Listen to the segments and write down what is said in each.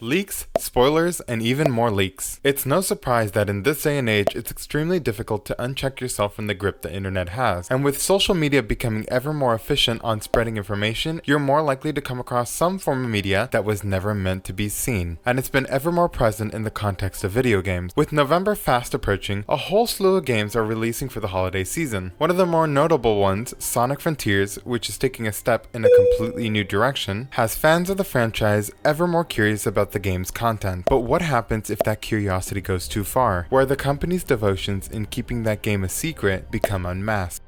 Leaks, spoilers, and even more leaks. It's no surprise that in this day and age, it's extremely difficult to uncheck yourself from the grip the internet has. And with social media becoming ever more efficient on spreading information, you're more likely to come across some form of media that was never meant to be seen. And it's been ever more present in the context of video games. With November fast approaching, a whole slew of games are releasing for the holiday season. One of the more notable ones, Sonic Frontiers, which is taking a step in a completely new direction, has fans of the franchise ever more curious about the game's content. But what happens if that curiosity goes too far, where the company's devotions in keeping that game a secret become unmasked?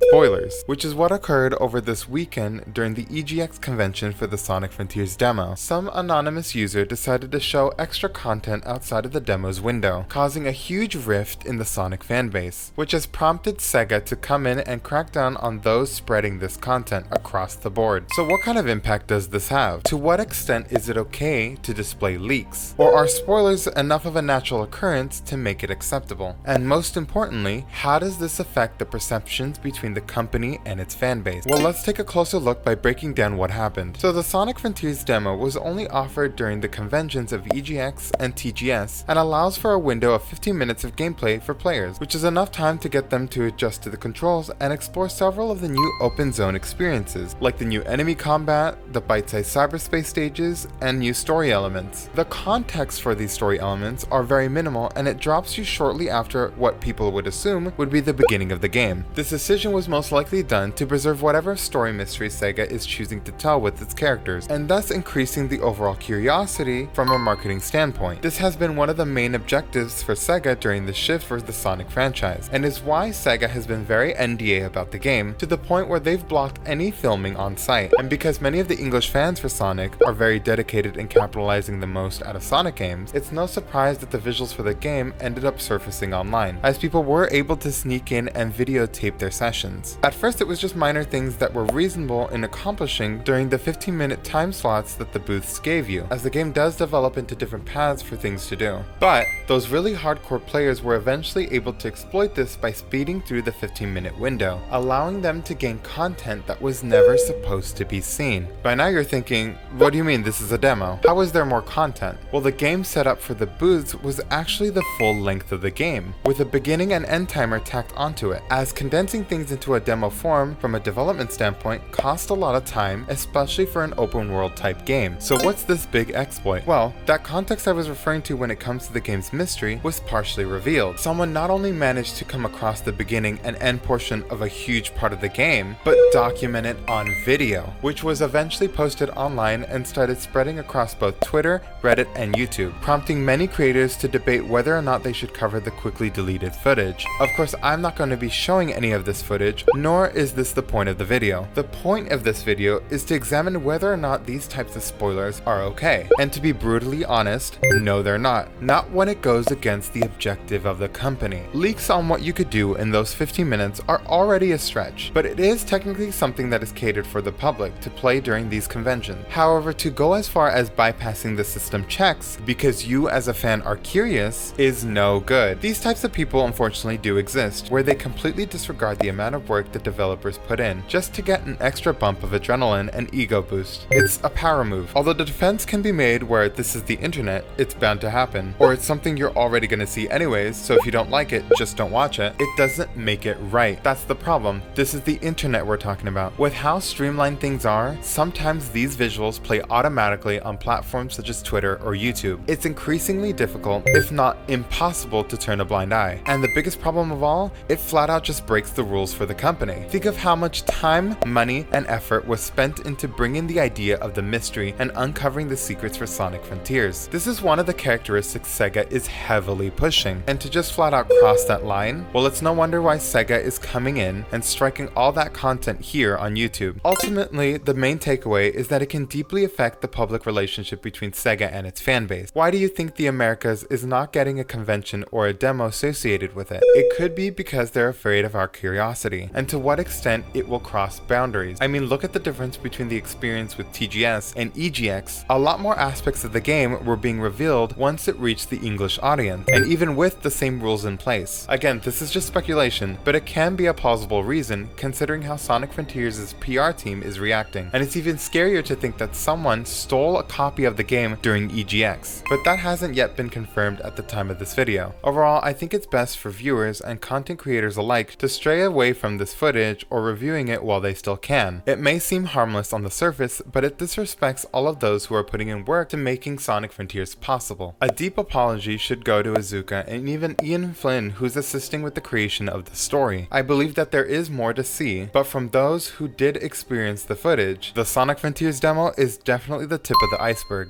Spoilers, which is what occurred over this weekend during the EGX convention for the Sonic Frontiers demo. Some anonymous user decided to show extra content outside of the demo's window, causing a huge rift in the Sonic fanbase, which has prompted SEGA to come in and crack down on those spreading this content across the board. So what kind of impact does this have? To what extent is it okay to display leaks? Or are spoilers enough of a natural occurrence to make it acceptable? And most importantly, how does this affect the perceptions between the company and its fanbase? Well, let's take a closer look by breaking down what happened. So the Sonic Frontiers demo was only offered during the conventions of EGX and TGS and allows for a window of 15 minutes of gameplay for players, which is enough time to get them to adjust to the controls and explore several of the new open zone experiences, like the new enemy combat, the bite-sized cyberspace stages, and new story elements. The context for these story elements are very minimal, and it drops you shortly after what people would assume would be the beginning of the game. This decision was most likely done to preserve whatever story mystery SEGA is choosing to tell with its characters, and thus increasing the overall curiosity from a marketing standpoint. This has been one of the main objectives for SEGA during the shift for the Sonic franchise, and is why SEGA has been very NDA about the game, to the point where they've blocked any filming on site. And because many of the English fans for Sonic are very dedicated in capitalizing the most out of Sonic games, it's no surprise that the visuals for the game ended up surfacing online, as people were able to sneak in and videotape their sessions. At first, it was just minor things that were reasonable in accomplishing during the 15-minute time slots that the booths gave you, as the game does develop into different paths for things to do. But those really hardcore players were eventually able to exploit this by speeding through the 15-minute window, allowing them to gain content that was never supposed to be seen. By now you're thinking, what do you mean this is a demo? How is there more content? Well, the game set up for the booths was actually the full length of the game, with a beginning and end timer tacked onto it, as condensing things into a demo form from a development standpoint cost a lot of time, especially for an open world type game. So what's this big exploit? Well, that context I was referring to when it comes to the game's mystery was partially revealed. Someone not only managed to come across the beginning and end portion of a huge part of the game, but document it on video, which was eventually posted online and started spreading across both Twitter, Reddit, and YouTube, prompting many creators to debate whether or not they should cover the quickly deleted footage. Of course, I'm not going to be showing any of this footage, nor is this the point of the video. The point of this video is to examine whether or not these types of spoilers are okay. And to be brutally honest, no they're not. Not when it goes against the objective of the company. Leaks on what you could do in those 15 minutes are already a stretch, but it is technically something that is catered for the public to play during these conventions. However, to go as far as bypassing the system checks because you as a fan are curious is no good. These types of people unfortunately do exist, where they completely disregard the amount of work the developers put in just to get an extra bump of adrenaline and ego boost. It's a power move. Although the defense can be made where this is the internet, it's bound to happen, or it's something you're already going to see anyways, so if you don't like it, just don't watch it. It doesn't make it right. That's the problem. This is the internet we're talking about. With how streamlined things are, sometimes these visuals play automatically on platforms such as Twitter or YouTube. It's increasingly difficult, if not impossible, to turn a blind eye. And the biggest problem of all, it flat out just breaks the rules for the company. Think of how much time, money, and effort was spent into bringing the idea of the mystery and uncovering the secrets for Sonic Frontiers. This is one of the characteristics SEGA is heavily pushing, and to just flat out cross that line, well, it's no wonder why SEGA is coming in and striking all that content here on YouTube. Ultimately, the main takeaway is that it can deeply affect the public relationship between SEGA and its fanbase. Why do you think the Americas is not getting a convention or a demo associated with it? It could be because they're afraid of our curiosity. curiosity, and to what extent it will cross boundaries. I mean, look at the difference between the experience with TGS and EGX. A lot more aspects of the game were being revealed once it reached the English audience, and even with the same rules in place. Again, this is just speculation, but it can be a plausible reason considering how Sonic Frontiers' PR team is reacting. And it's even scarier to think that someone stole a copy of the game during EGX, but that hasn't yet been confirmed at the time of this video. Overall, I think it's best for viewers and content creators alike to stray away from this footage or reviewing it while they still can. It may seem harmless on the surface, but it disrespects all of those who are putting in work to making Sonic Frontiers possible. A deep apology should go to Iizuka and even Ian Flynn, who's assisting with the creation of the story. I believe that there is more to see, but from those who did experience the footage, the Sonic Frontiers demo is definitely the tip of the iceberg.